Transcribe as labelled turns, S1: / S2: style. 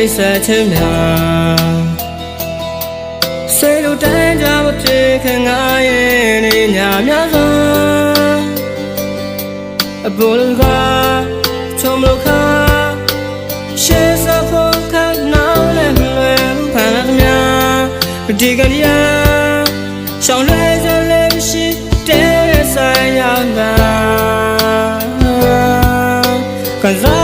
S1: မိတ်ဆက်ချင်းများဆွေတို့တန်းကြမပြေခင်ငါရဲ့နေညာများစွာအပေါ်လူကချုံလို့ခါရှေးစဖို့ခါနားလည်းမလွယ်ဖန်လာများဒီကနေ့ရှောင်းလဲကြလဲရှိတဲ့ဆိုင်ရတာကစား